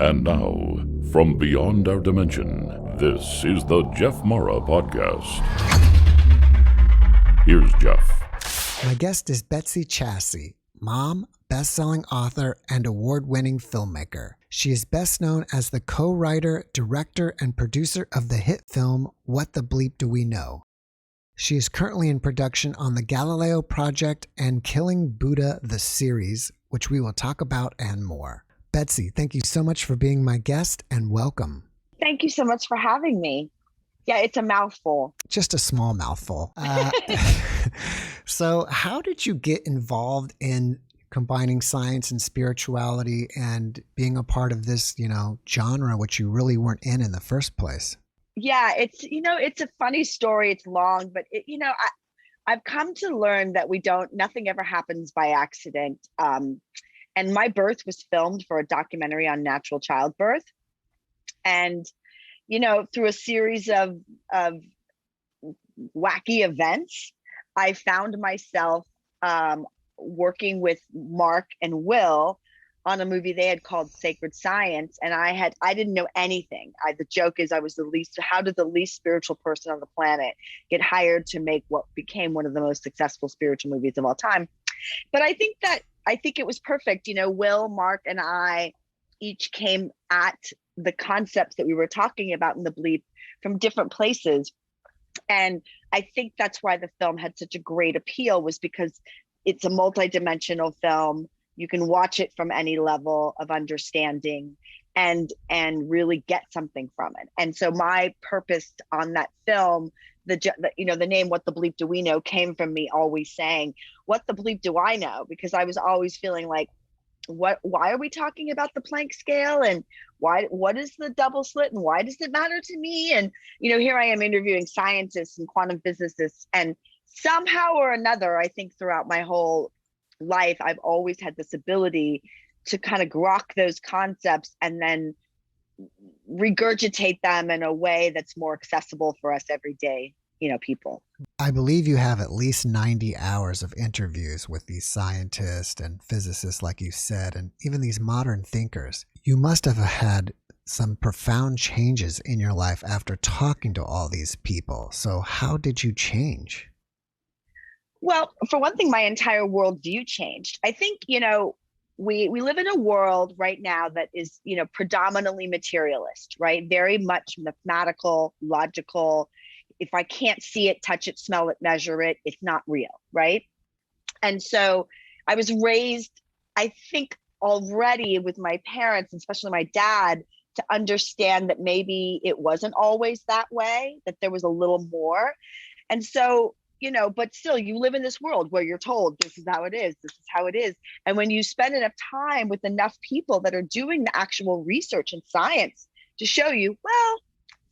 And now, from beyond our dimension, this is the JeffMara podcast. Here's Jeff. My guest is Betsy Chasse, mom, best-selling author, and award-winning filmmaker. She is best known as the co-writer, director, and producer of the hit film What the Bleep Do We Know? She is currently in production on the Galileo Project and Killing Buddha the series, which we will talk about and more. Betsy, thank you so much for being my guest and welcome. Thank you so much for having me. Yeah, it's a mouthful. Just a small mouthful. So how did you get involved in combining science and spirituality and being a part of this, genre, which you really weren't in the first place? Yeah, it's a funny story. It's long, but I've come to learn that nothing ever happens by accident. And my birth was filmed for a documentary on natural childbirth. And, through a series of wacky events, I found myself working with Mark and Will on a movie they had called Sacred Science. And I didn't know anything. The joke is how did the least spiritual person on the planet get hired to make what became one of the most successful spiritual movies of all time? But I think it was perfect. Will, Mark, and I each came at the concepts that we were talking about in the Bleep from different places. And I think that's why the film had such a great appeal, was because it's a multidimensional film. You can watch it from any level of understanding and really get something from it. And so my purpose on that film, the name What the Bleep Do We Know came from me always saying, what the bleep do I know? Because I was always feeling like, why are we talking about the Planck scale? And what is the double slit? And why does it matter to me? And, here I am interviewing scientists and quantum physicists. And somehow or another, I think throughout my whole life, I've always had this ability to kind of grok those concepts and then regurgitate them in a way that's more accessible for us everyday, people. I believe you have at least 90 hours of interviews with these scientists and physicists, like you said, and even these modern thinkers. You must have had some profound changes in your life after talking to all these people. So how did you change? Well, for one thing, my entire worldview changed. I think, we live in a world right now that is, predominantly materialist, right? Very much mathematical, logical. If I can't see it, touch it, smell it, measure it, it's not real, right? And so I was raised, I think, already with my parents, especially my dad, to understand that maybe it wasn't always that way, that there was a little more. And so, but still you live in this world where you're told this is how it is, this is how it is. And when you spend enough time with enough people that are doing the actual research and science to show you, well,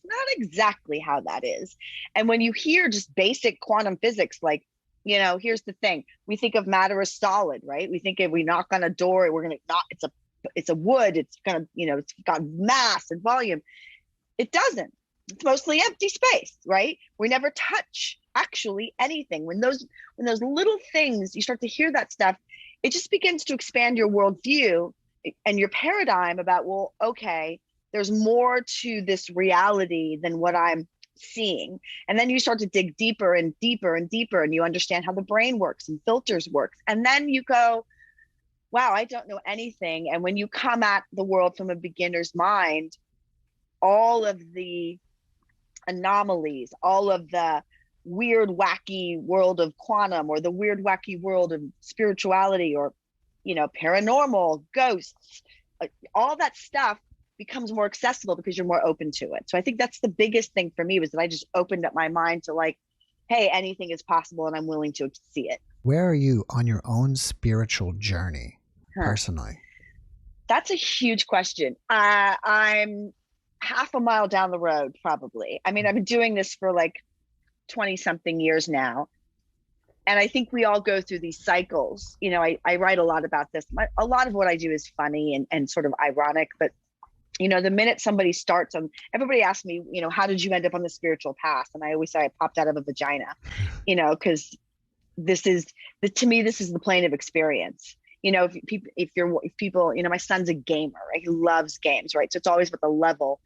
not exactly how that is. And when you hear just basic quantum physics, like, here's the thing, we think of matter as solid, right? We think if we knock on a door, we're going to knock, it's a wood, it's going to, it's got mass and volume. It doesn't. It's mostly empty space, right? We never touch actually anything. When those little things, you start to hear that stuff, it just begins to expand your worldview and your paradigm about, well, okay, there's more to this reality than what I'm seeing. And then you start to dig deeper and deeper and deeper, and you understand how the brain works and filters works. And then you go, wow, I don't know anything. And when you come at the world from a beginner's mind, all of the anomalies, all of the weird, wacky world of quantum, or the weird, wacky world of spirituality, or, paranormal, ghosts, all that stuff becomes more accessible because you're more open to it. So I think that's the biggest thing for me, was that I just opened up my mind to like, hey, anything is possible and I'm willing to see it. Where are you on your own spiritual journey personally? That's a huge question. I'm half a mile down the road, probably. I mean, I've been doing this for like 20 something years now. And I think we all go through these cycles. I write a lot about this. A lot of what I do is funny and sort of ironic, but the minute somebody starts on, everybody asks me, how did you end up on the spiritual path? And I always say I popped out of a vagina, because to me, this is the plane of experience. if people, my son's a gamer, right? He loves games, right? So it's always about the level.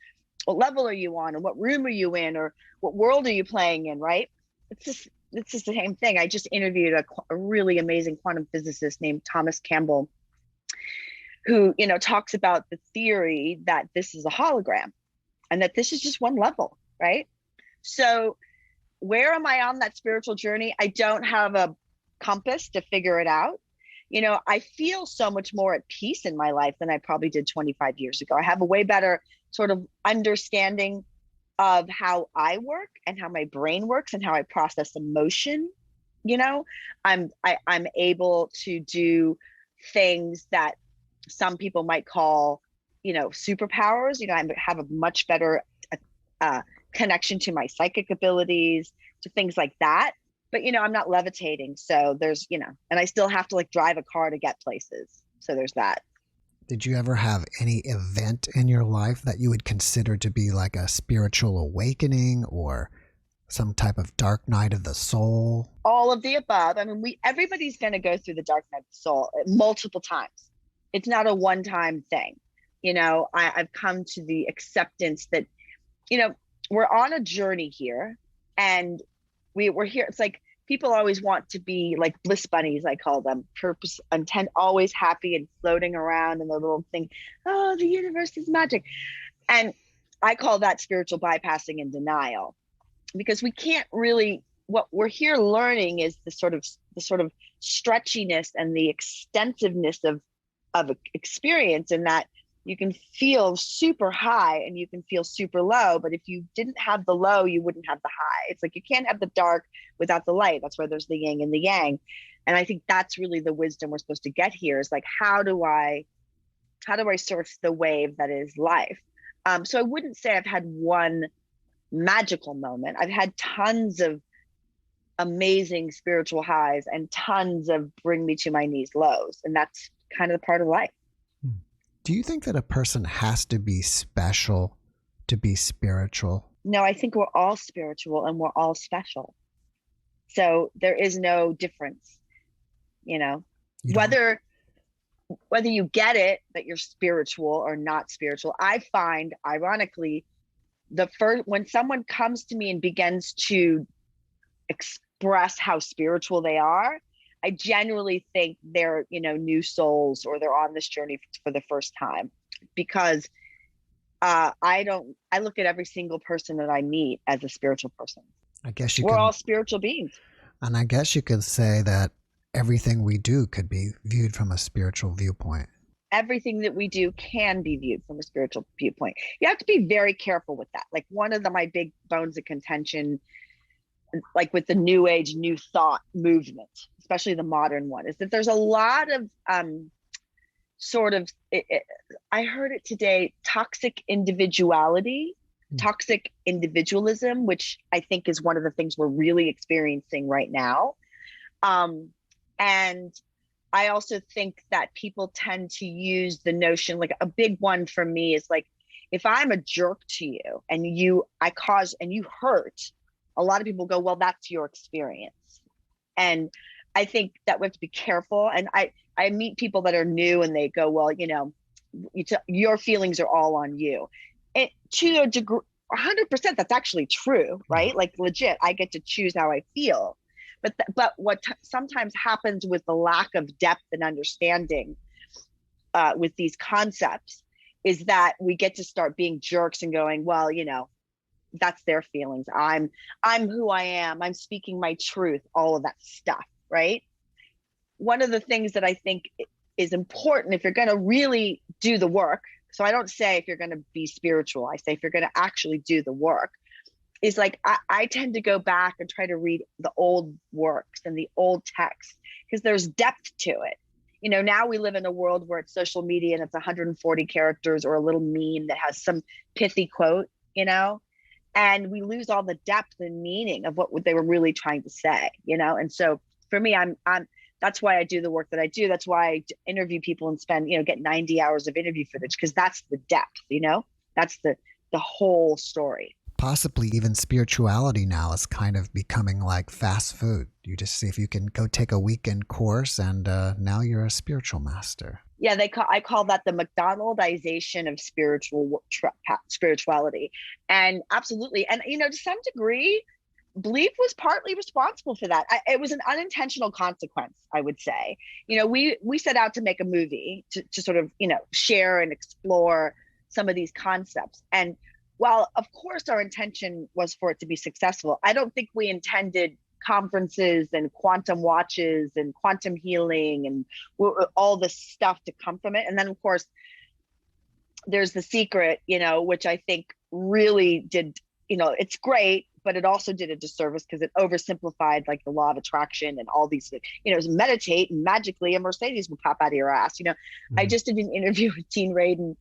What level are you on, and what room are you in, or what world are you playing in, right? It's just the same thing. I just interviewed a really amazing quantum physicist named Thomas Campbell, who, talks about the theory that this is a hologram and that this is just one level, right? So where am I on that spiritual journey? I don't have a compass to figure it out. I feel so much more at peace in my life than I probably did 25 years ago. I have a way better sort of understanding of how I work and how my brain works and how I process emotion. I'm able to do things that some people might call, superpowers. I have a much better connection to my psychic abilities, to things like that. But, I'm not levitating. So there's, and I still have to like drive a car to get places. So there's that. Did you ever have any event in your life that you would consider to be like a spiritual awakening or some type of dark night of the soul? All of the above. I mean, everybody's going to go through the dark night of the soul multiple times. It's not a one-time thing. I've come to the acceptance that, we're on a journey here, and we're here. It's like people always want to be like bliss bunnies, I call them, purpose, intent, always happy and floating around in the little thing. Oh, the universe is magic. And I call that spiritual bypassing and denial, because we can't really, what we're here learning is the sort of stretchiness and the extensiveness of experience, in that you can feel super high and you can feel super low, but if you didn't have the low, you wouldn't have the high. It's like you can't have the dark without the light. That's where there's the yin and the yang. And I think that's really the wisdom we're supposed to get here, is like, how do I surf the wave that is life? So I wouldn't say I've had one magical moment. I've had tons of amazing spiritual highs and tons of bring me to my knees lows. And that's kind of the part of life. Do you think that a person has to be special to be spiritual? No, I think we're all spiritual and we're all special. So there is no difference, whether you get it that you're spiritual or not spiritual. I find, ironically, when someone comes to me and begins to express how spiritual they are, I genuinely think they're, new souls, or they're on this journey for the first time, because I look at every single person that I meet as a spiritual person. I guess we're all spiritual beings. And I guess you could say that everything we do could be viewed from a spiritual viewpoint. Everything that we do can be viewed from a spiritual viewpoint. You have to be very careful with that. Like, one of my big bones of contention, like with the new age, new thought movement, especially the modern one, is that there's a lot of I heard it today, toxic individualism, which I think is one of the things we're really experiencing right now. And I also think that people tend to use the notion, like a big one for me is like, if I'm a jerk to you and you hurt, a lot of people go, well, that's your experience. And I think that we have to be careful. And I meet people that are new and they go, well, your feelings are all on you. And to a degree, 100%, that's actually true, right? Like, legit, I get to choose how I feel. But what sometimes happens with the lack of depth and understanding with these concepts is that we get to start being jerks and going, well, that's their feelings. I'm who I am. I'm speaking my truth, all of that stuff, right? One of the things that I think is important, if you're going to really do the work, so I don't say if you're going to be spiritual, I say if you're going to actually do the work, is like, I tend to go back and try to read the old works and the old texts, because there's depth to it. Now we live in a world where it's social media and it's 140 characters or a little meme that has some pithy quote, and we lose all the depth and meaning of what they were really trying to say, And so for me, that's why I do the work that I do. That's why I interview people and spend, get 90 hours of interview footage, because that's the depth, that's the whole story. possibly even spirituality now is kind of becoming like fast food. You just see if you can go take a weekend course and now you're a spiritual master. Yeah, I call that the McDonaldization of spirituality. And absolutely. And, to some degree, Bleep was partly responsible for that. It was an unintentional consequence, I would say. We set out to make a movie to sort of, share and explore some of these concepts. And while, of course, our intention was for it to be successful, I don't think we intended conferences and quantum watches and quantum healing and all this stuff to come from it. And then, of course, there's The Secret, which I think really did, it's great, but it also did a disservice because it oversimplified like the law of attraction and all these, meditate and magically a Mercedes will pop out of your ass. I just did an interview with Dean Radin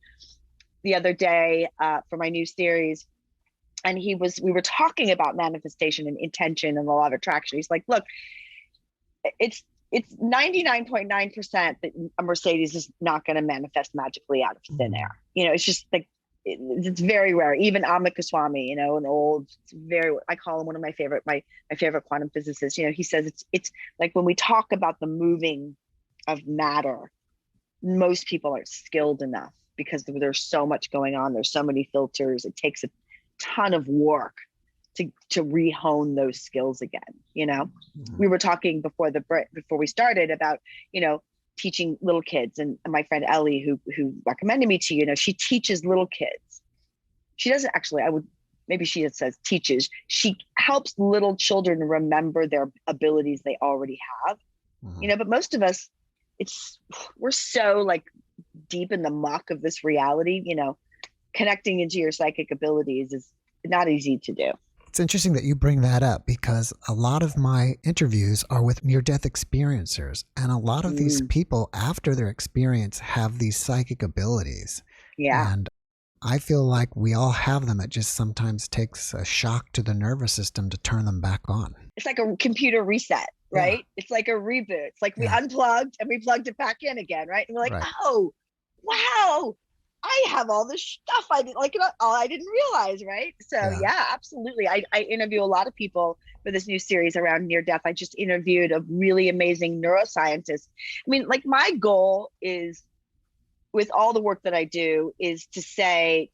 the other day for my new series. And we were talking about manifestation and intention and the law of attraction. He's like, look, it's 99.9% that a Mercedes is not going to manifest magically out of thin air. It's just like, it's very rare. Even Amit Goswami, an old, I call him one of my favorite quantum physicists. He says it's like when we talk about the moving of matter, most people aren't skilled enough because there's so much going on. There's so many filters. It takes a ton of work to re-hone those skills again. We were talking before we started about teaching little kids, and my friend Ellie who recommended me to you, she teaches little kids. She doesn't actually, maybe she says teaches. She helps little children remember their abilities they already have. But most of us, we're so like deep in the muck of this reality, connecting into your psychic abilities is not easy to do. It's interesting that you bring that up because a lot of my interviews are with near-death experiencers, and a lot of these people after their experience have these psychic abilities. Yeah. And I feel like we all have them. It just sometimes takes a shock to the nervous system to turn them back on. It's like a computer reset, right? Yeah. It's like a reboot. It's like we unplugged and we plugged it back in again, right? And we're like, oh, wow, I have all this stuff I didn't realize, right? So yeah, absolutely. I interview a lot of people for this new series around near death. I just interviewed a really amazing neuroscientist. I mean, like my goal is, with all the work that I do, is to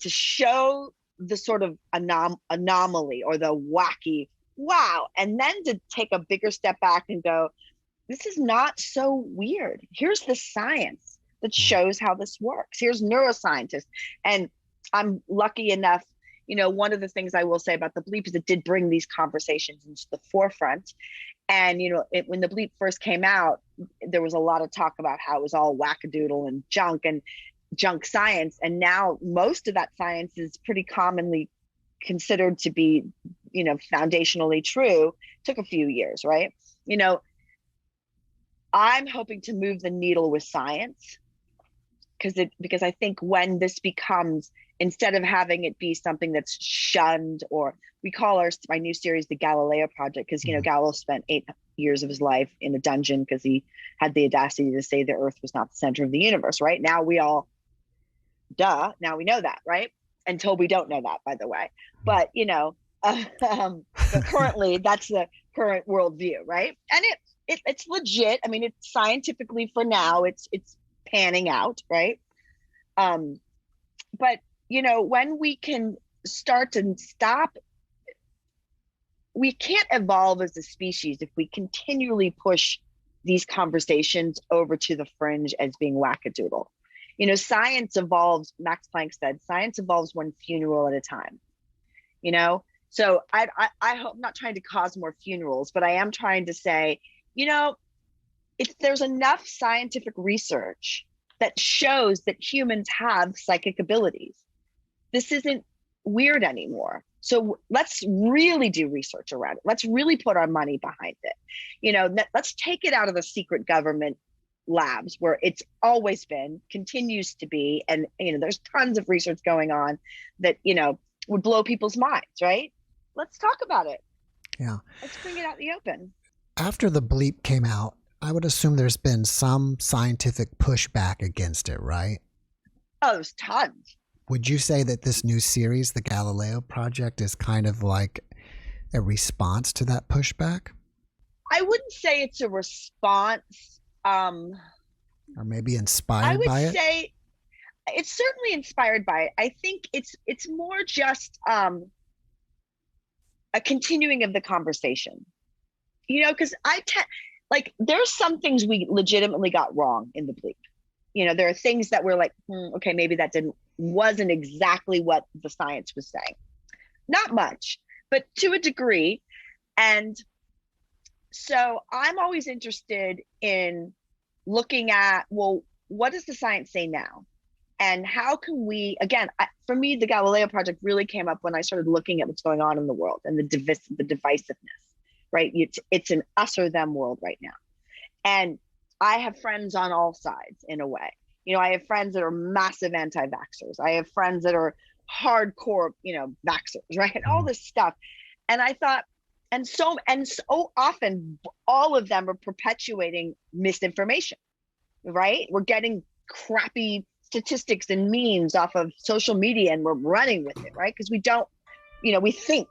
show the sort of anomaly or the wacky, wow, and then to take a bigger step back and go, this is not so weird. Here's the science that shows how this works. Here's neuroscientists. And I'm lucky enough, one of the things I will say about the Bleep is it did bring these conversations into the forefront. And, when the Bleep first came out, there was a lot of talk about how it was all wackadoodle and junk science. And now most of that science is pretty commonly considered to be, foundationally true. Took a few years, right? I'm hoping to move the needle with science because I think when this becomes, instead of having it be something that's shunned, or we call my new series the Galileo Project, because Galileo spent 8 years of his life in a dungeon because he had the audacity to say the Earth was not the center of the universe. Right now, now we know that, right? Until we don't know that, by the way. But but currently that's the current worldview, right? And it's legit. I mean, it's scientifically, for now, it's panning out, right? But when we can start to stop, we can't evolve as a species if we continually push these conversations over to the fringe as being wackadoodle. Science evolves, Max Planck said, science evolves one funeral at a time. So I hope, I'm not trying to cause more funerals, but I am trying to say, if there's enough scientific research that shows that humans have psychic abilities, this isn't weird anymore. So let's really do research around it. Let's really put our money behind it. Let's take it out of the secret government labs where it's always been, continues to be. And, there's tons of research going on that, would blow people's minds, right? Let's talk about it. Yeah. Let's bring it out in the open. After the Bleep came out, I would assume there's been some scientific pushback against it, right? Oh, there's tons. Would you say that this new series, the Galileo Project, is kind of like a response to that pushback? I wouldn't say it's a response. Or maybe I inspired would by it? say it's certainly inspired by it. I think it's more just a continuing of the conversation. Because like there's some things we legitimately got wrong in the Bleep. There are things that we're like, okay, maybe that wasn't exactly what the science was saying. Not much, but to a degree. And so I'm always interested in looking at, well, what does the science say now? And how can we, again, for me, the Galileo Project really came up when I started looking at what's going on in the world and the divisiveness, right? It's an us or them world right now. And I have friends on all sides in a way. I have friends that are massive anti-vaxxers. I have friends that are hardcore, vaxxers, right? And all this stuff. And I thought, and so often all of them are perpetuating misinformation, right? We're getting crappy statistics and memes off of social media and we're running with it, right? Because we don't, we think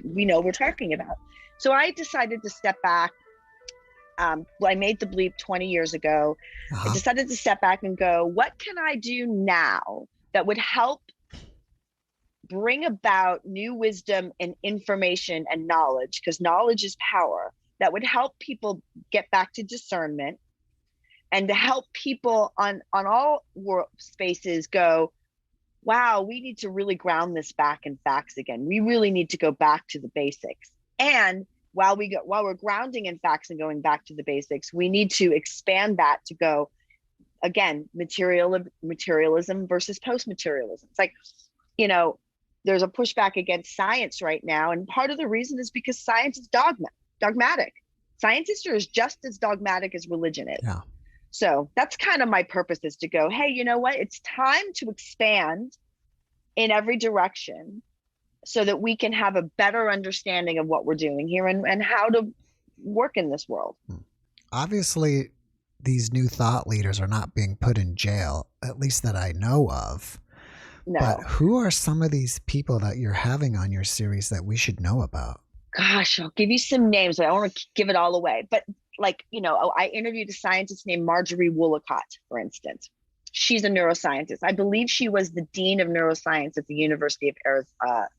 we're talking about. So I decided to step back. I made the Bleep 20 years ago. I decided to step back and go, what can I do now that would help bring about new wisdom and information and knowledge, because knowledge is power, that would help people get back to discernment and to help people on all world spaces go, wow, we need to really ground this back in facts again. We really need to go back to the basics. And while we're grounding in facts and going back to the basics, we need to expand that to go, again, materialism versus post-materialism. It's like, there's a pushback against science right now. And part of the reason is because science is dogmatic. Scientists are just as dogmatic as religion is. Yeah. So that's kind of my purpose, is to go, hey, you know what? It's time to expand in every direction so that we can have a better understanding of what we're doing here and how to work in this world. Obviously, these new thought leaders are not being put in jail, at least that I know of. No. But who are some of these people that you're having on your series that we should know about? Gosh, I'll give you some names, but I don't want to give it all away. But I interviewed a scientist named Marjorie Woolacott, for instance. She's a neuroscientist. I believe she was the dean of neuroscience at the University of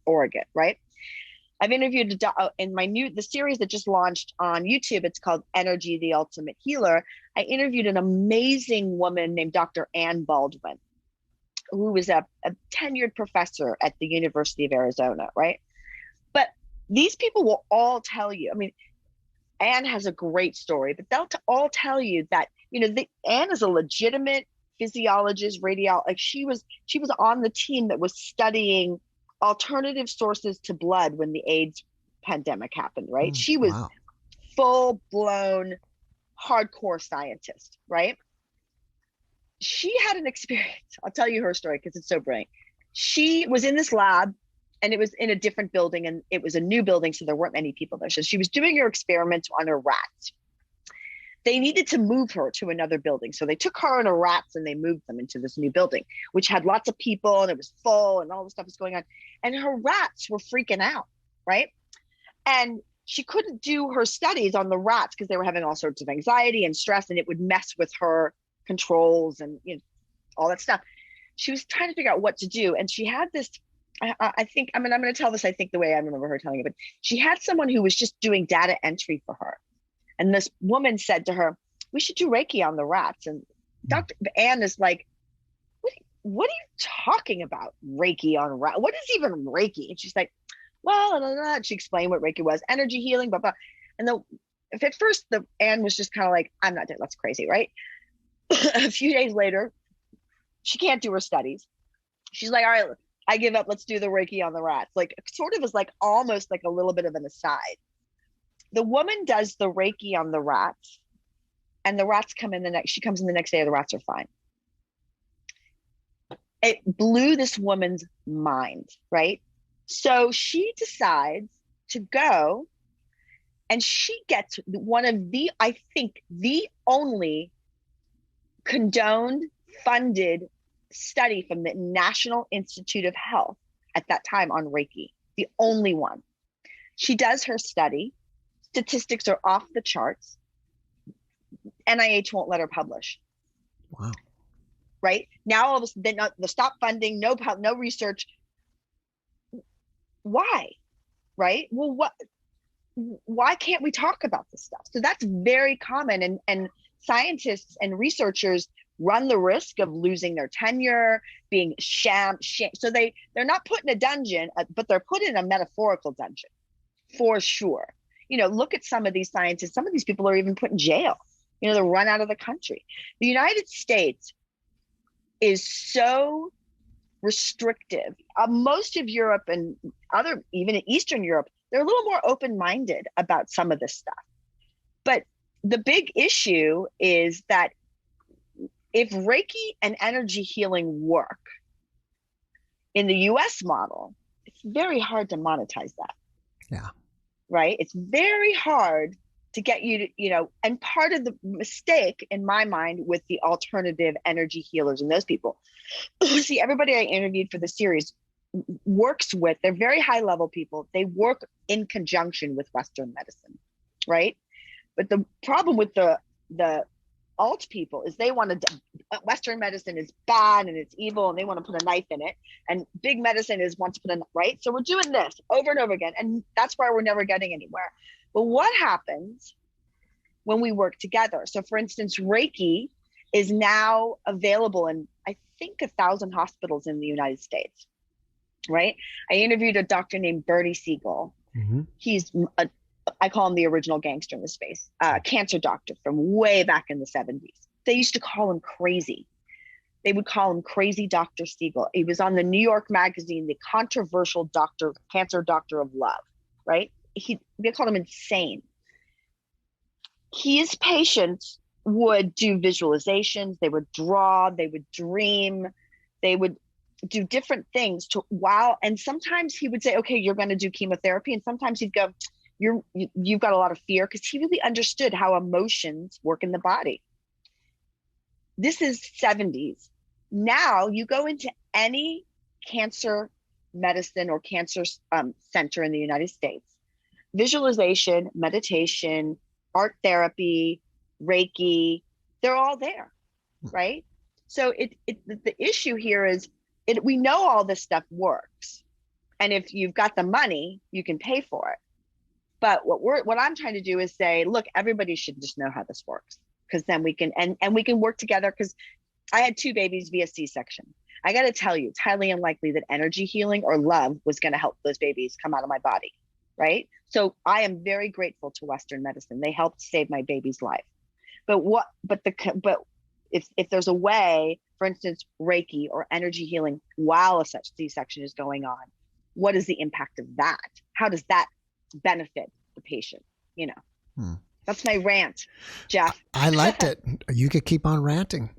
Oregon, right? I've interviewed in the series that just launched on YouTube. It's called Energy, the Ultimate Healer. I interviewed an amazing woman named Dr. Ann Baldwin, who was a tenured professor at the University of Arizona, right? But these people will all tell you, Anne has a great story, but they'll all tell you that, Anne is a legitimate physiologist, like she was on the team that was studying alternative sources to blood when the AIDS pandemic happened, right? She was full-blown hardcore scientist, right? She had an experience. I'll tell you her story because it's so brilliant. She was in this lab and it was in a different building and it was a new building, so there weren't many people there. So she was doing her experiments on her rats. They needed to move her to another building. So they took her and her rats and they moved them into this new building, which had lots of people and it was full and all this stuff was going on. And her rats were freaking out, right? And she couldn't do her studies on the rats because they were having all sorts of anxiety and stress, and it would mess with her controls and all that stuff. She was trying to figure out what to do. And she had this, I think, I'm going to tell this, I think, the way I remember her telling it, but she had someone who was just doing data entry for her. And this woman said to her, we should do Reiki on the rats. And Dr. Ann is like, what are you talking about? Reiki on rats? What is even Reiki? And she's like, well, and she explained what Reiki was, energy healing, blah, blah. And at first, Ann was just kind of like, I'm not doing, that's crazy, right? A few days later, she can't do her studies. She's like, all right, I give up. Let's do the Reiki on the rats. Like, sort of is like almost like a little bit of an aside. The woman does the Reiki on the rats, and the rats she comes in the next day, the rats are fine. It blew this woman's mind, right? So she decides to go, and she gets one of the only condoned, funded study from the National Institute of Health at that time on Reiki, the only one. She does her study. Statistics are off the charts. NIH won't let her publish. Wow. Right? Now all of a sudden, they stop funding, no research. Why? Right? Well, why can't we talk about this stuff? So that's very common, and scientists and researchers run the risk of losing their tenure, being sham. So they're not put in a dungeon, but they're put in a metaphorical dungeon, for sure. Look at some of these scientists. Some of these people are even put in jail. They're run out of the country. The United States is so restrictive. Most of Europe and even in Eastern Europe, they're a little more open-minded about some of this stuff. But the big issue is that if Reiki and energy healing work in the US model, it's very hard to monetize that. Yeah. Right? It's very hard to get you to, and part of the mistake in my mind with the alternative energy healers and those people, see, everybody I interviewed for the series they're very high level people. They work in conjunction with Western medicine, right? But the problem with the alt people is they want to, Western medicine is bad and it's evil and they want to put a knife in it. And big medicine wants to put right? So we're doing this over and over again. And that's why we're never getting anywhere. But what happens when we work together? So for instance, Reiki is now available in, I think, 1,000 hospitals in the United States, right? I interviewed a doctor named Bertie Siegel. Mm-hmm. He's I call him the original gangster in the space, cancer doctor from way back in the 70s. They used to call him crazy. They would call him Crazy Dr. Siegel. He was on the New York Magazine, the controversial cancer doctor of love, right? They called him insane. His patients would do visualizations, they would draw, they would dream, they would do different things and sometimes he would say, okay, you're going to do chemotherapy. And sometimes he'd go, you've got a lot of fear, because he really understood how emotions work in the body. This is 70s. Now you go into any cancer medicine or cancer center in the United States, visualization, meditation, art therapy, Reiki, they're all there, right? So the issue here is we know all this stuff works. And if you've got the money, you can pay for it. But what I'm trying to do is say, look, everybody should just know how this works, because then we can, and we can work together. Because I had 2 babies via C-section. I got to tell you, it's highly unlikely that energy healing or love was going to help those babies come out of my body, right? So I am very grateful to Western medicine. They helped save my baby's life. But if there's a way, for instance, Reiki or energy healing while a such C-section is going on, what is the impact of that? How does that benefit the patient? That's my rant, Jeff. I liked it. You could keep on ranting.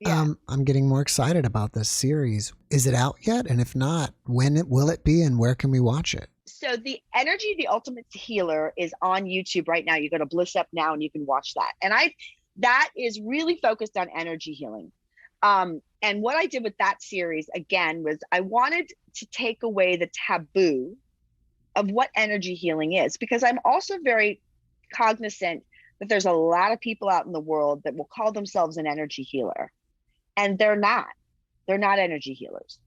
Yeah. I'm getting more excited about this series. Is it out yet? And if not, when will it be, and where can we watch it? So the Energy, the Ultimate Healer is on YouTube right now. You go to Bliss Up now and you can watch that. And that is really focused on energy healing. And what I did with that series, again, was I wanted to take away the taboo of what energy healing is, because I'm also very cognizant that there's a lot of people out in the world that will call themselves an energy healer, and they're not energy healers.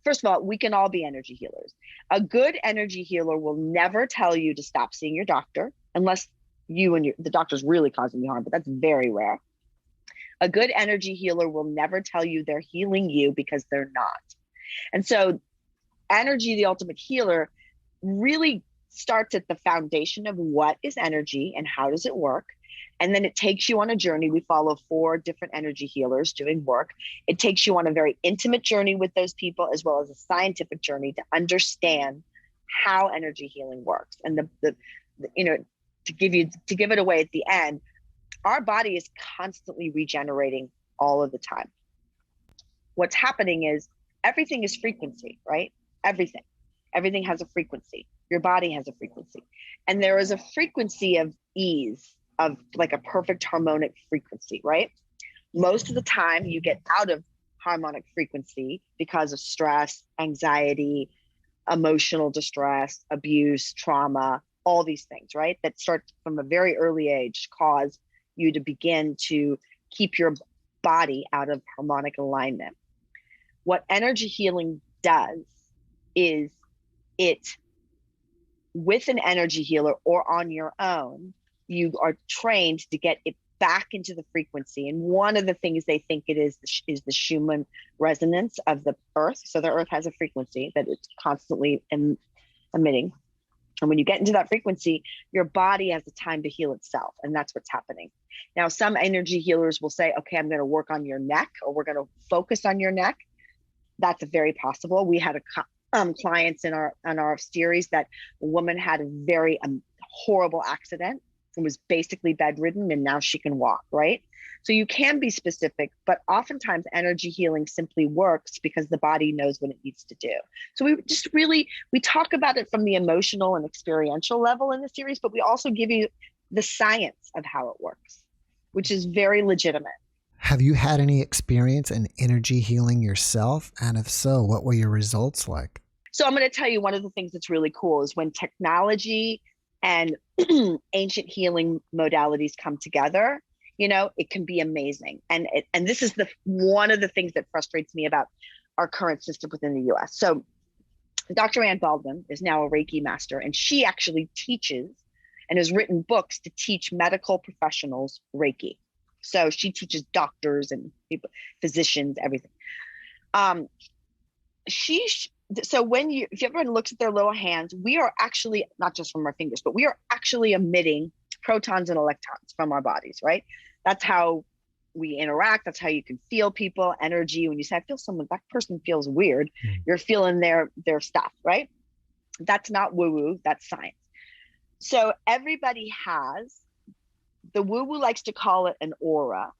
First of all, we can all be energy healers. A good energy healer will never tell you to stop seeing your doctor, unless the doctor's really causing you harm, but that's very rare. A good energy healer will never tell you they're healing you, because they're not. And so Energy, the Ultimate Healer, really starts at the foundation of what is energy and how does it work. And then it takes you on a journey. We follow 4 different energy healers doing work. It takes you on a very intimate journey with those people, as well as a scientific journey to understand how energy healing works. And to give it away at the end, our body is constantly regenerating all of the time. What's happening is everything is frequency, right? Everything has a frequency. Your body has a frequency. And there is a frequency of ease, of like a perfect harmonic frequency, right? Most of the time you get out of harmonic frequency because of stress, anxiety, emotional distress, abuse, trauma, all these things, right? That start from a very early age cause you to begin to keep your body out of harmonic alignment. What energy healing does is it, with an energy healer or on your own, you are trained to get it back into the frequency. And one of the things they think it is the Schumann resonance of the earth. So the earth has a frequency that it's constantly emitting. And when you get into that frequency, your body has the time to heal itself. And that's what's happening. Now, some energy healers will say, okay, I'm going to work on your neck, or we're going to focus on your neck. That's very possible. We had clients in our series that a woman had a very horrible accident and was basically bedridden, and now she can walk, right? So you can be specific, but oftentimes energy healing simply works because the body knows what it needs to do. So we talk about it from the emotional and experiential level in the series, but we also give you the science of how it works, which is very legitimate. Have you had any experience in energy healing yourself? And if so, what were your results like? So I'm going to tell you, one of the things that's really cool is when technology and ancient healing modalities come together, it can be amazing. And this is one of the things that frustrates me about our current system within the US. So Dr. Ann Baldwin is now a Reiki master, and she actually teaches and has written books to teach medical professionals Reiki. So she teaches doctors and people, physicians, everything. So if everyone looks at their little hands, we are actually, not just from our fingers, but we are actually emitting protons and electrons from our bodies, right? That's how we interact. That's how you can feel people, energy. When you say, I feel that person feels weird, you're feeling their stuff, right? That's not woo-woo, that's science. So everybody has, the woo-woo likes to call it an aura.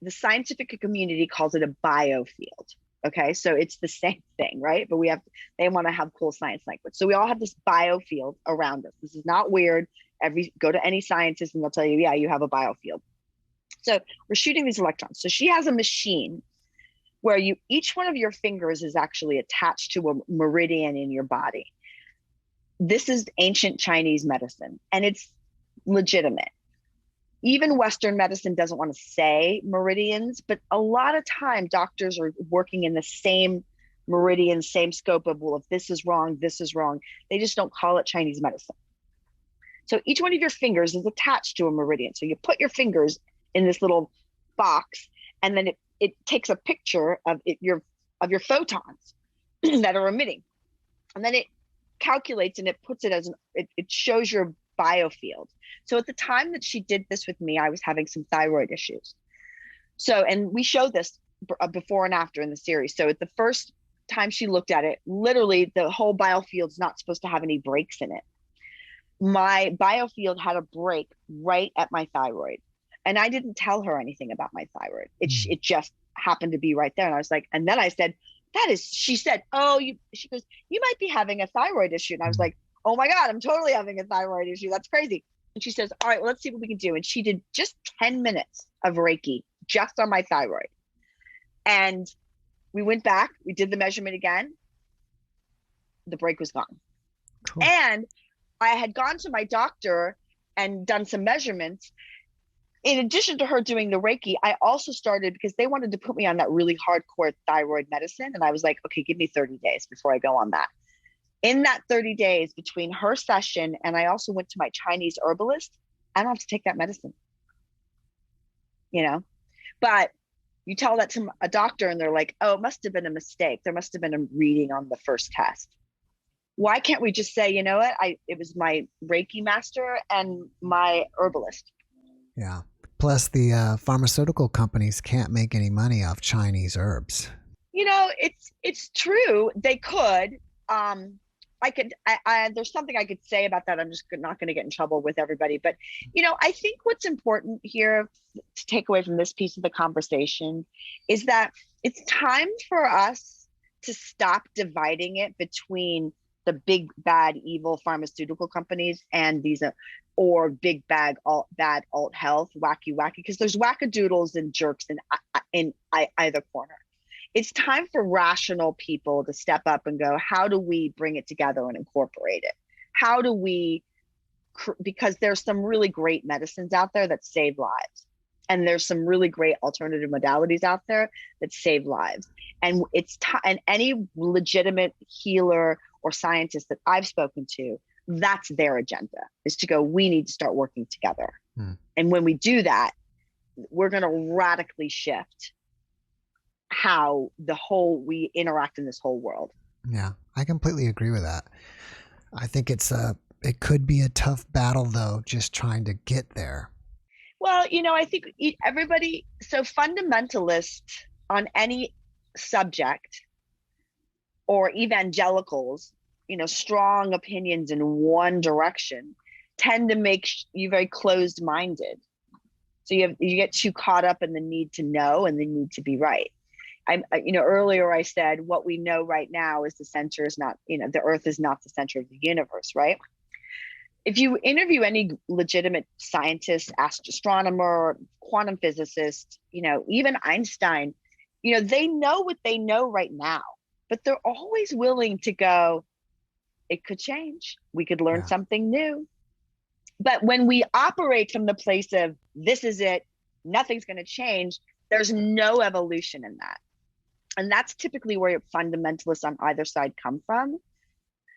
The scientific community calls it a biofield. Okay, so it's the same thing, right? But they want to have cool science language. So we all have this biofield around us. This is not weird. Go to any scientist and they'll tell you, yeah, you have a biofield. So we're shooting these electrons. So she has a machine where each one of your fingers is actually attached to a meridian in your body. This is ancient Chinese medicine, and it's legitimate. Even Western medicine doesn't want to say meridians, but a lot of time doctors are working in the same meridian, same scope of, well, if this is wrong, this is wrong. They just don't call it Chinese medicine. So each one of your fingers is attached to a meridian. So you put your fingers in this little box, and then it takes a picture of your photons that are emitting. And then it calculates and it puts it as it shows your biofield. So at the time that she did this with me, I was having some thyroid issues. So, and we show this before and after in the series. So at the first time she looked at it, literally the whole biofield's not supposed to have any breaks in it. My biofield had a break right at my thyroid. And I didn't tell her anything about my thyroid. It just happened to be right there. And I was like, and then I said, she said, she goes, you might be having a thyroid issue. And I was like, oh my God, I'm totally having a thyroid issue. That's crazy. And she says, all right, well, let's see what we can do. And she did just 10 minutes of Reiki just on my thyroid. And we went back, we did the measurement again. The break was gone. Cool. And I had gone to my doctor and done some measurements. In addition to her doing the Reiki, I also started, because they wanted to put me on that really hardcore thyroid medicine. And I was like, okay, give me 30 days before I go on that. In that 30 days between her session, and I also went to my Chinese herbalist, I don't have to take that medicine, but you tell that to a doctor and they're like, oh, it must have been a mistake. There must have been a reading on the first test. Why can't we just say, you know what? It was my Reiki master and my herbalist. Yeah. Plus the pharmaceutical companies can't make any money off Chinese herbs. It's true. They could. There's something I could say about that. I'm just not going to get in trouble with everybody. But, I think what's important here to take away from this piece of the conversation is that it's time for us to stop dividing it between the big, bad, evil pharmaceutical companies and these, or big, bad alt health, wacky, because there's wackadoodles and jerks in either corner. it's time for rational people to step up and go, how do we bring it together and incorporate it? How do we, because there's some really great medicines out there that save lives. And there's some really great alternative modalities out there that save lives. And and any legitimate healer or scientist that I've spoken to, that's their agenda, is to go, we need to start working together. And when we do that, we're going to radically shift how we interact in this whole world. Yeah, I completely agree with that. I think it could be a tough battle though, just trying to get there. Well, I think everybody, so fundamentalists on any subject, or evangelicals, strong opinions in one direction, tend to make you very closed-minded. So you get too caught up in the need to know and the need to be right. Earlier I said what we know right now is the center is not, the earth is not the center of the universe, right? If you interview any legitimate scientist, astronomer, quantum physicist, even Einstein, they know what they know right now, but they're always willing to go, it could change. We could learn something new. But when we operate from the place of this is it, nothing's going to change, there's no evolution in that. And that's typically where fundamentalists on either side come from.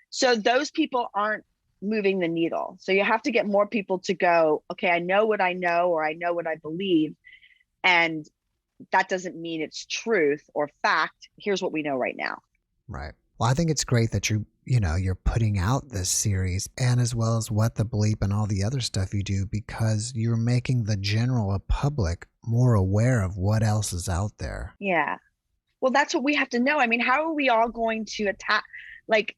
So those people aren't moving the needle. So you have to get more people to go, okay, I know what I know, or I know what I believe. And that doesn't mean it's truth or fact. Here's what we know right now. Right. Well, I think it's great that you're putting out this series, and as well as What the Bleep and all the other stuff you do, because you're making the general public more aware of what else is out there. Yeah. Well, that's what we have to know. I mean, how are we all going to attack? Like,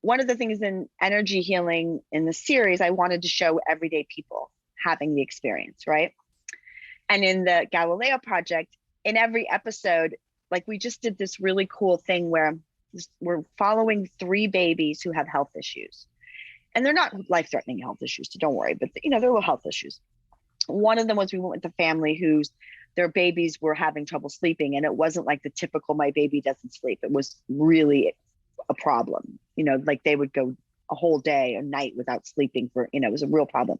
one of the things in energy healing in the series, I wanted to show everyday people having the experience, right? And in the Galileo Project, in every episode, like, we just did this really cool thing where we're following 3 babies who have health issues. And they're not life-threatening health issues, so don't worry, but they're little health issues. One of them was, we went with a family their babies were having trouble sleeping, and it wasn't like the typical my baby doesn't sleep. It was really a problem. Like they would go a whole day or night without sleeping it was a real problem.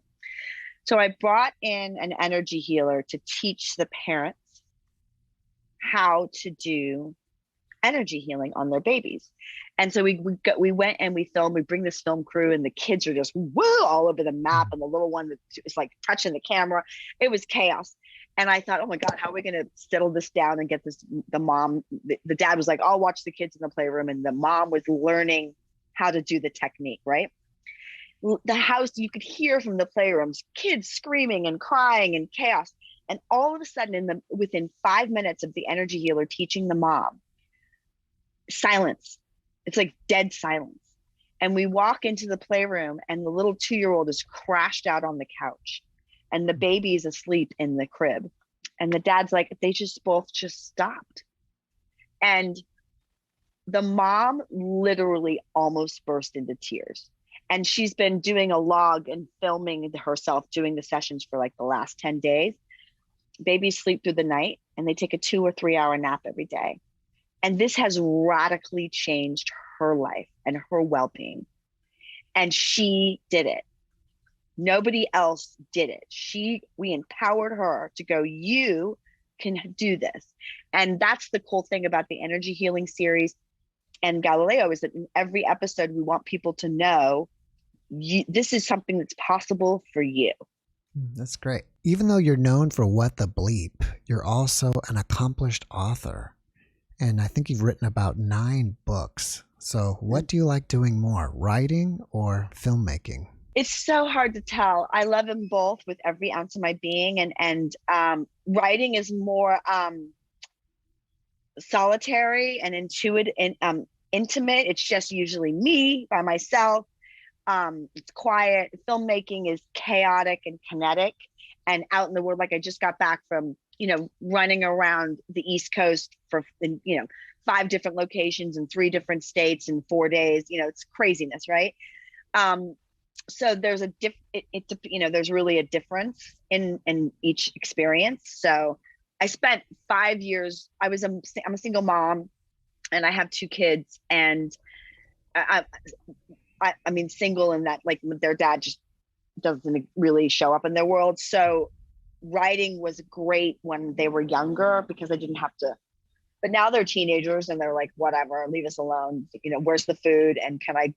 So I brought in an energy healer to teach the parents how to do energy healing on their babies. And so we went and we filmed. We bring this film crew, and the kids are just woo all over the map, and the little one that was like touching the camera. It was chaos. And I thought, oh my God, how are we going to settle this down and get this? The mom, the dad was like, I'll watch the kids in the playroom, and the mom was learning how to do the technique, right? The house, you could hear from the playrooms, kids screaming and crying and chaos. And all of a sudden, within 5 minutes of the energy healer teaching the mom, silence. It's like dead silence. And we walk into the playroom, and the little 2-year-old is crashed out on the couch, and the baby is asleep in the crib. And the dad's like, they both just stopped. And the mom literally almost burst into tears. And she's been doing a log and filming herself doing the sessions for like the last 10 days. Babies sleep through the night, and they take a 2 or 3 hour nap every day. And this has radically changed her life and her well-being. And she did it. Nobody else did it. We empowered her to go, you can do this. And that's the cool thing about the energy healing series and Galileo, is that in every episode, we want people to know this is something that's possible for you. That's great. Even though you're known for What the Bleep, you're also an accomplished author. And I think you've written about 9 books. So what do you like doing more, writing or filmmaking? It's so hard to tell. I love them both with every ounce of my being. And writing is more solitary and intuitive and intimate. It's just usually me by myself. It's quiet. Filmmaking is chaotic and kinetic and out in the world. Like, I just got back from, running around the East Coast for, 5 different locations in 3 different states in 4 days. It's craziness, right? So there's there's really a difference in each experience. So I spent 5 years. I'm a single mom, and I have 2 kids, and I mean single in that like their dad just doesn't really show up in their world. So writing was great when they were younger because I didn't have to. But now they're teenagers and they're like, whatever, leave us alone. You know, where's the food and can I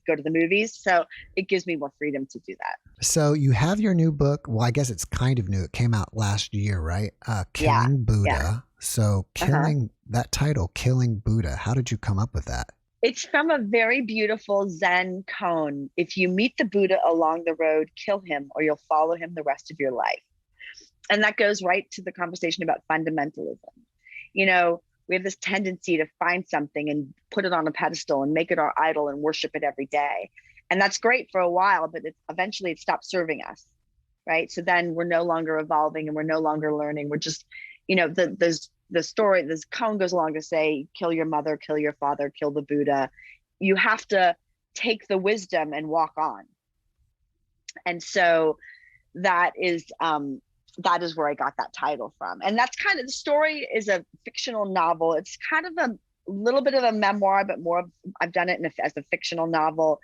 go to the movies? So it gives me more freedom to do that. So you have your new book. Well, I guess it's kind of new. It came out last year, right? Killing Buddha. Yeah. So that title, Killing Buddha, how did you come up with that? It's from a very beautiful Zen koan. If you meet the Buddha along the road, kill him or you'll follow him the rest of your life. And that goes right to the conversation about fundamentalism. You know, we have this tendency to find something and put it on a pedestal and make it our idol and worship it every day. And that's great for a while, but eventually it stops serving us, right? So then we're no longer evolving and we're no longer learning. We're just, you know, the story, this koan goes along to say, kill your mother, kill your father, kill the Buddha. You have to take the wisdom and walk on. And so that is where I got that title from. And that's kind of, the story is a fictional novel. It's kind of a little bit of a memoir, but more of, I've done it as a fictional novel,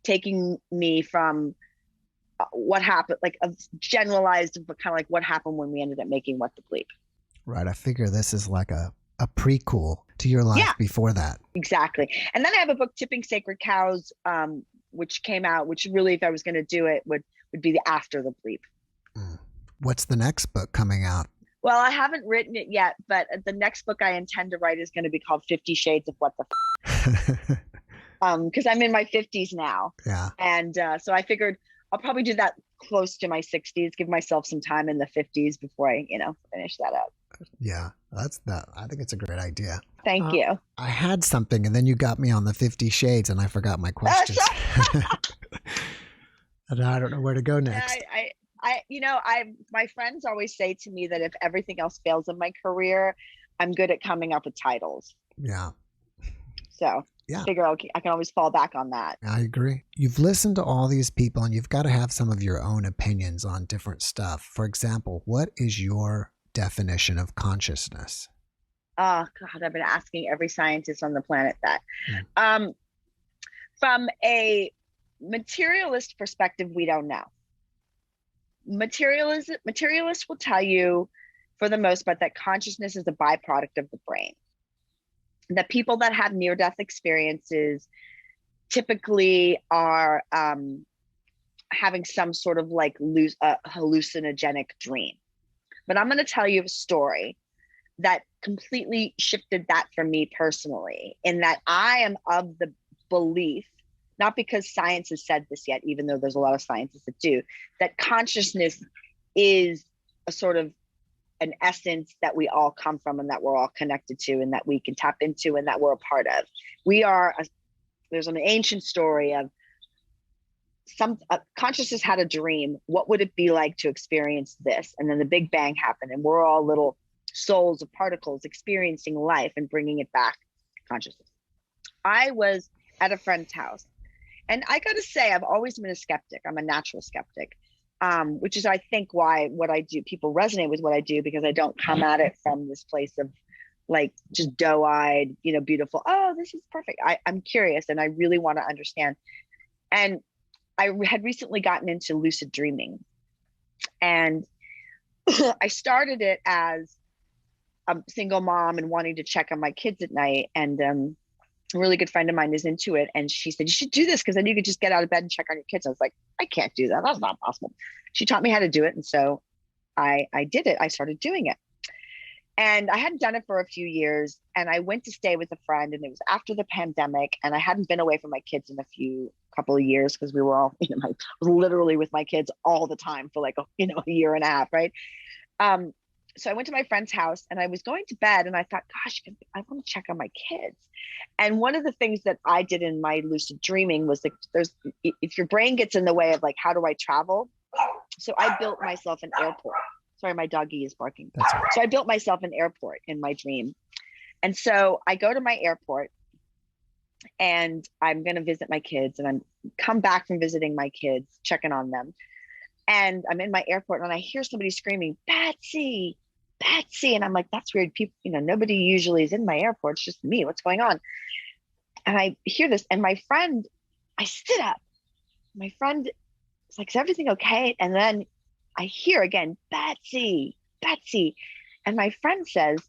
taking me from what happened, like a generalized, but kind of like what happened when we ended up making What the Bleep. Right. I figure this is like a prequel to your life before that. Exactly. And then I have a book, Tipping Sacred Cows, which came out, which really, if I was going to do it, would be the after the Bleep. What's the next book coming out? Well, I haven't written it yet, but the next book I intend to write is going to be called 50 Shades of What the because I'm in my 50s now. Yeah. And so I figured I'll probably do that close to my 60s, give myself some time in the 50s before I, finish that up. Yeah, I think it's a great idea. Thank you. I had something and then you got me on the 50 Shades and I forgot my questions. And I don't know where to go next. My friends always say to me that if everything else fails in my career, I'm good at coming up with titles. Yeah. So I figure I can always fall back on that. I agree. You've listened to all these people and you've got to have some of your own opinions on different stuff. For example, what is your definition of consciousness? Oh God, I've been asking every scientist on the planet that. From a materialist perspective, we don't know. Materialists will tell you, for the most part, that consciousness is a byproduct of the brain. That people that have near-death experiences typically are having some sort of like hallucinogenic dream. But I'm going to tell you a story that completely shifted that for me personally, in that I am of the belief, not because science has said this yet, even though there's a lot of scientists that do, that consciousness is a sort of an essence that we all come from and that we're all connected to and that we can tap into and that we're a part of. There's an ancient story of consciousness had a dream. What would it be like to experience this? And then the Big Bang happened and we're all little souls of particles experiencing life and bringing it back to consciousness. I was at a friend's house and I got to say, I've always been a skeptic. I'm a natural skeptic. Which is, I think, why what I do, people resonate with what I do, because I don't come at it from this place of like just doe-eyed, beautiful. Oh, this is perfect. I'm curious and I really want to understand. And I had recently gotten into lucid dreaming, and I started it as a single mom and wanting to check on my kids at night. And a really good friend of mine is into it. And she said, you should do this because then you could just get out of bed and check on your kids. I was like, I can't do that. That's not possible. She taught me how to do it. And so I did it. I started doing it. And I hadn't done it for a few years. And I went to stay with a friend, and it was after the pandemic. And I hadn't been away from my kids in a couple of years because we were all, I was literally with my kids all the time for like, a year and a half. Right. So I went to my friend's house and I was going to bed and I thought, gosh, I want to check on my kids. And one of the things that I did in my lucid dreaming was like, if your brain gets in the way of like, how do I travel? So I built myself an airport. Sorry, my doggy is barking. That's right. So I built myself an airport in my dream. And so I go to my airport and I'm going to visit my kids, and I'm come back from visiting my kids, checking on them. And I'm in my airport and I hear somebody screaming, Betsy, Betsy. And I'm like, that's weird. People, nobody usually is in my airport. It's just me. What's going on? And I hear this, and my friend, I sit up. My friend is like, is everything okay? And then I hear again, Betsy, Betsy. And my friend says,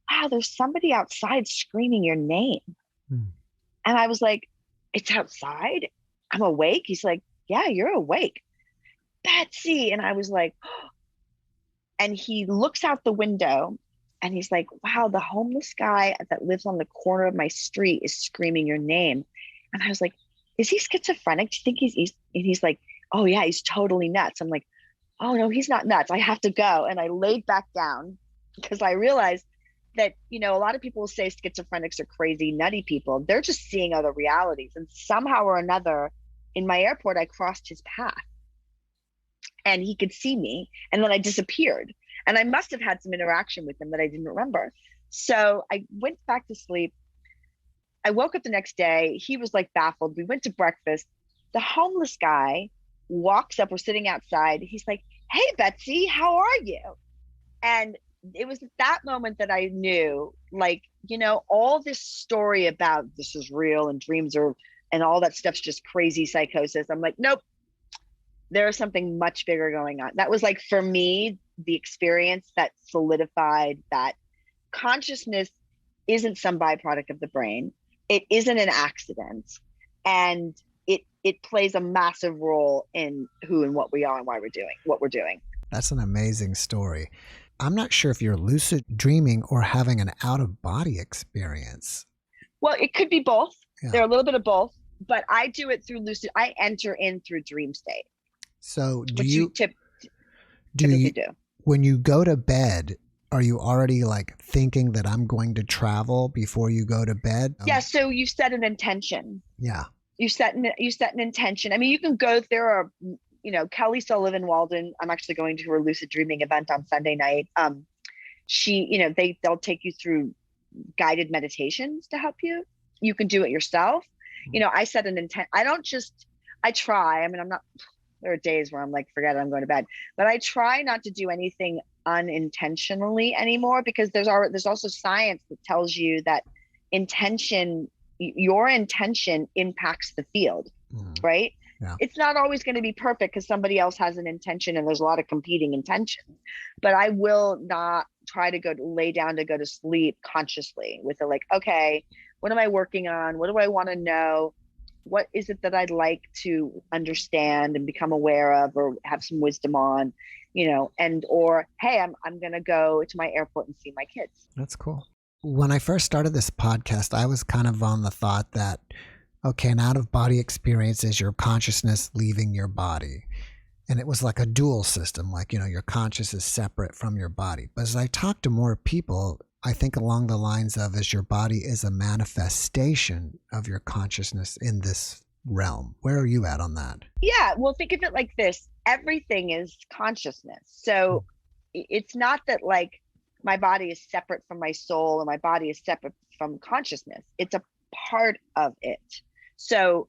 wow, there's somebody outside screaming your name. Hmm. And I was like, it's outside? I'm awake? He's like, yeah, you're awake. Betsy. And I was like, oh. And he looks out the window and he's like, wow, the homeless guy that lives on the corner of my street is screaming your name. And I was like, is he schizophrenic? Do you think he's like, oh yeah, he's totally nuts. I'm like, oh no, he's not nuts. I have to go. And I laid back down because I realized that, a lot of people will say schizophrenics are crazy, nutty people. They're just seeing other realities. And somehow or another in my airport, I crossed his path and he could see me. And then I disappeared. And I must have had some interaction with him that I didn't remember. So I went back to sleep. I woke up the next day. He was like baffled. We went to breakfast. The homeless guy walks up. We're sitting outside. He's like, hey, Betsy, how are you? And it was at that moment that I knew, like, all this story about this is real and dreams are, and all that stuff's just crazy psychosis. I'm like, nope, there's something much bigger going on. That was like, for me, the experience that solidified that consciousness isn't some byproduct of the brain. It isn't an accident. And it plays a massive role in who and what we are and why we're doing what we're doing. That's an amazing story. I'm not sure if you're lucid dreaming or having an out-of-body experience. Well, it could be both. Yeah. They're a little bit of both, but I do it through lucid. I enter in through dream state. So do you when you go to bed, are you already like thinking that I'm going to travel before you go to bed? Yeah. So you set an intention. Yeah. You set an intention. I mean, you can go, there are, Kelly Sullivan Walden, I'm actually going to her lucid dreaming event on Sunday night. She, they'll take you through guided meditations to help you. You can do it yourself. I set an intent. I try. I mean, there are days where I'm like, forget it, I'm going to bed. But I try not to do anything unintentionally anymore, because there's also science that tells you that your intention impacts the field, right? Yeah. It's not always going to be perfect because somebody else has an intention and there's a lot of competing intentions. But I will not try to lay down to go to sleep consciously with okay, what am I working on? What do I want to know? What is it that I'd like to understand and become aware of or have some wisdom on, or, hey, I'm going to go to my airport and see my kids. That's cool. When I first started this podcast, I was kind of on the thought that, okay, an out-of-body experience is your consciousness leaving your body. And it was like a dual system, like, your conscious is separate from your body. But as I talk to more people, I think along the lines of, as your body is a manifestation of your consciousness in this realm. Where are you at on that? Yeah, well, think of it like this. Everything is consciousness. So it's not that my body is separate from my soul or my body is separate from consciousness. It's a part of it. So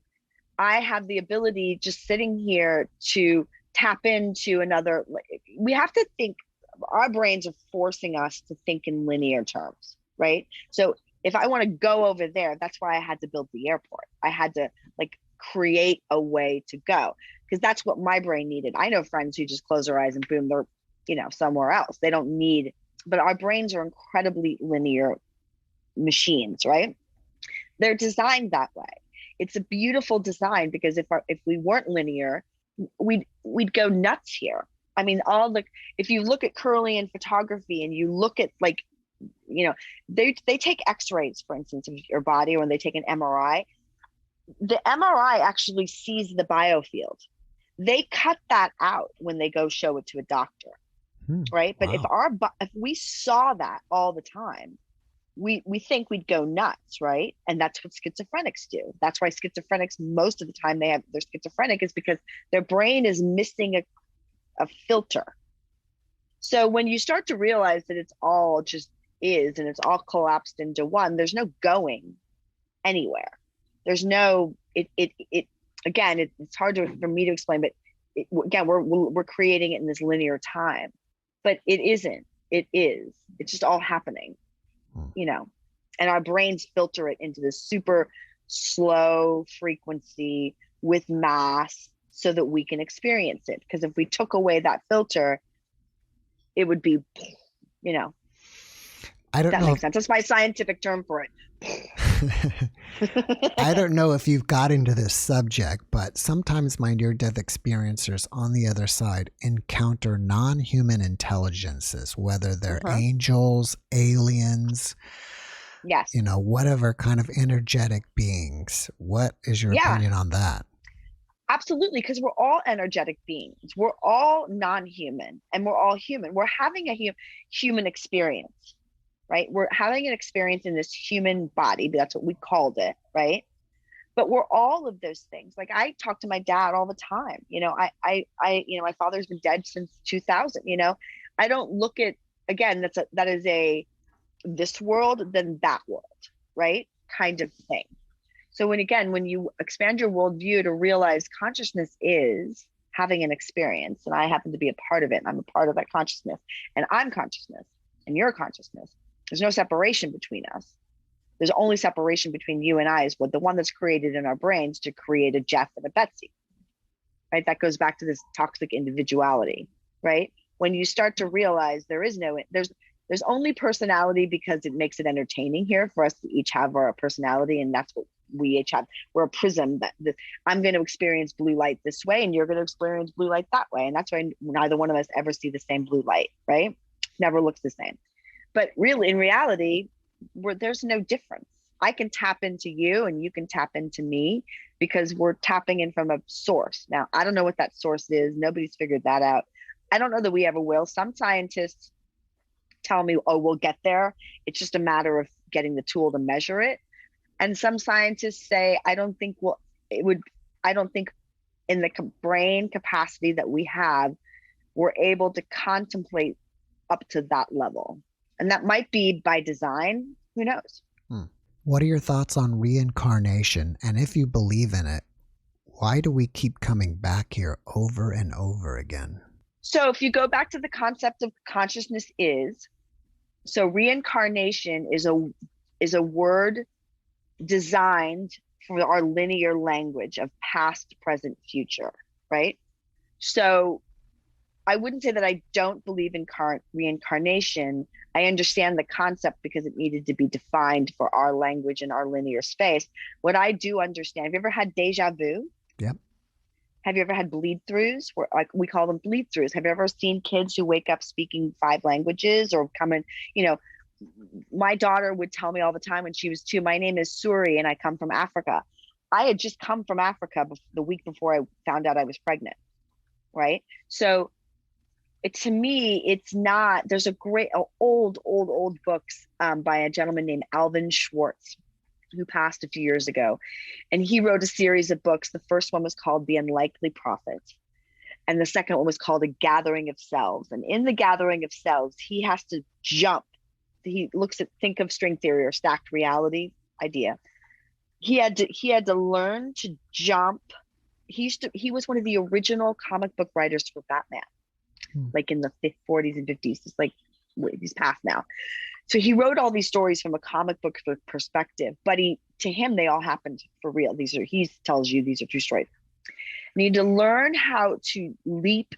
I have the ability just sitting here to tap into another. We have to think, our brains are forcing us to think in linear terms, right? So if I want to go over there, that's why I had to build the airport. I had to create a way to go, because that's what my brain needed. I know friends who just close their eyes and boom, they're, somewhere else. They don't need, but our brains are incredibly linear machines, right? They're designed that way. It's a beautiful design, because if we weren't linear, we'd go nuts here. I mean, if you look at Kirlian photography and you look at they take x-rays, for instance, of your body, or when they take an MRI, the MRI actually sees the biofield. They cut that out when they go show it to a doctor, right? But wow. If we saw that all the time, we think we'd go nuts, right? And that's what schizophrenics do. That's why schizophrenics, most of the time they're schizophrenic, is because their brain is missing a filter. So when you start to realize that it's all just is, and it's all collapsed into one, there's no going anywhere. There's no, again, it's hard for me to explain, but again, we're creating it in this linear time, but it isn't. It is. It's just all happening, and our brains filter it into this super slow frequency with mass so that we can experience it. Because if we took away that filter, it would be, I don't that know. makes sense. That's my scientific term for it. I don't know if you've got into this subject, but sometimes my near-death experiencers on the other side encounter non-human intelligences, whether they're angels, aliens, Yes. whatever kind of energetic beings. What is your opinion on that? Absolutely, because we're all energetic beings. We're all non-human, and we're all human. We're having a human experience, right? We're having an experience in this human body. That's what we called it, right? But we're all of those things. Like, I talk to my dad all the time. My father's been dead since 2000. I don't look at, again, that is a this world, then that world, right? Kind of thing. So when you expand your worldview to realize consciousness is having an experience, and I happen to be a part of it, and I'm a part of that consciousness, and I'm consciousness, and you're consciousness. There's no separation between us. There's only separation between you and I is the one that's created in our brains to create a Jeff and a Betsy, right? That goes back to this toxic individuality, right? When you start to realize there's only personality because it makes it entertaining here for us to each have our personality, and that's what we each have. We're a prism that I'm going to experience blue light this way, and you're going to experience blue light that way, and that's why neither one of us ever see the same blue light, right? Never looks the same. But really, in reality, there's no difference. I can tap into you, and you can tap into me, because we're tapping in from a source. Now, I don't know what that source is. Nobody's figured that out. I don't know that we ever will. Some scientists tell me, oh, we'll get there. It's just a matter of getting the tool to measure it. And some scientists say, I don't think in the brain capacity that we have, we're able to contemplate up to that level. And that might be by design. Who knows? What are your thoughts on reincarnation? And if you believe in it, why do we keep coming back here over and over again? So if you go back to the concept of consciousness so reincarnation is a word designed for our linear language of past, present, future, right? So I wouldn't say that I don't believe in reincarnation. I understand the concept because it needed to be defined for our language and our linear space. What I do understand, have you ever had deja vu? Yep. Have you ever had bleed throughs? We call them bleed throughs. Have you ever seen kids who wake up speaking 5 languages or come in, my daughter would tell me all the time when she was 2, my name is Suri and I come from Africa. I had just come from Africa the week before I found out I was pregnant, right? So to me, it's not, there's a great old books by a gentleman named Alvin Schwartz, who passed a few years ago. And he wrote a series of books. The first one was called The Unlikely Prophet. And the second one was called A Gathering of Selves. And in The Gathering of Selves, he has to jump. He looks at, think of string theory or stacked reality idea. He had to learn to jump. He was one of the original comic book writers for Batman, like in the 40s and 50s. It's like, he's passed now. So he wrote all these stories from a comic book perspective, but to him, they all happened for real. He tells you these are true stories. You need to learn how to leap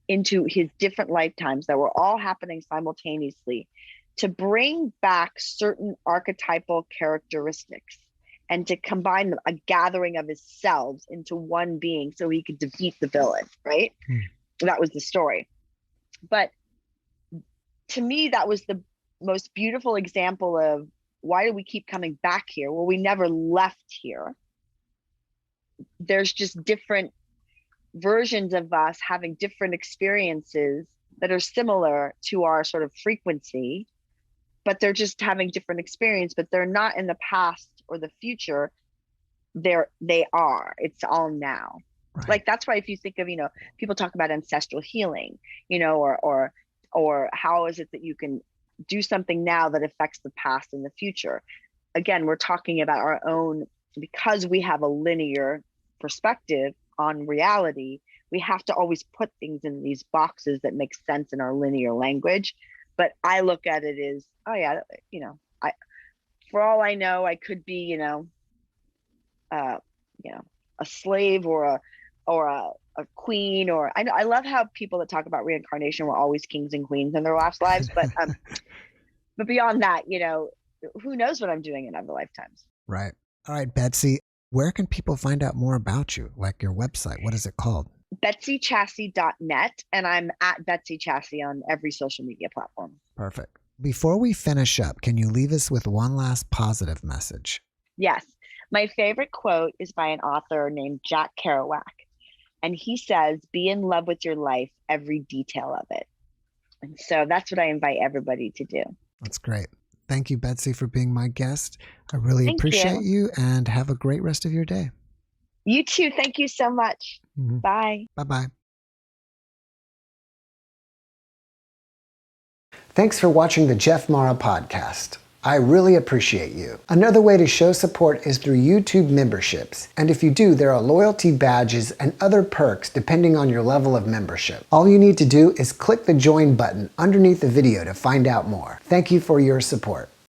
into his different lifetimes that were all happening simultaneously to bring back certain archetypal characteristics and to combine them, a gathering of his selves into one being so he could defeat the villain, right? That was the story. But to me, that was the most beautiful example of why do we keep coming back here? Well, we never left here. There's just different versions of us having different experiences that are similar to our sort of frequency, but they're just having different experience, but they're not in the past or the future. They are. It's all now. Right. Like, that's why if you think of, people talk about ancestral healing, or how is it that you can do something now that affects the past and the future? Again, we're talking about our own, because we have a linear perspective on reality, we have to always put things in these boxes that make sense in our linear language. But I look at it as, oh yeah, I, for all I know, I could be, uh, a slave or a queen, or I love how people that talk about reincarnation were always kings and queens in their last lives, but beyond that, who knows what I'm doing in other lifetimes. Right. All right, Betsy, where can people find out more about you? Like your website, what is it called? BetsyChasse.net, and I'm at Betsy Chasse on every social media platform. Perfect. Before we finish up, can you leave us with one last positive message? Yes. My favorite quote is by an author named Jack Kerouac. And he says, be in love with your life, every detail of it. And so that's what I invite everybody to do. That's great. Thank you, Betsy, for being my guest. I really appreciate you, and have a great rest of your day. You too. Thank you so much. Mm-hmm. Bye. Bye-bye. Thanks for watching the JeffMara podcast. I really appreciate you. Another way to show support is through YouTube memberships. And if you do, there are loyalty badges and other perks depending on your level of membership. All you need to do is click the join button underneath the video to find out more. Thank you for your support.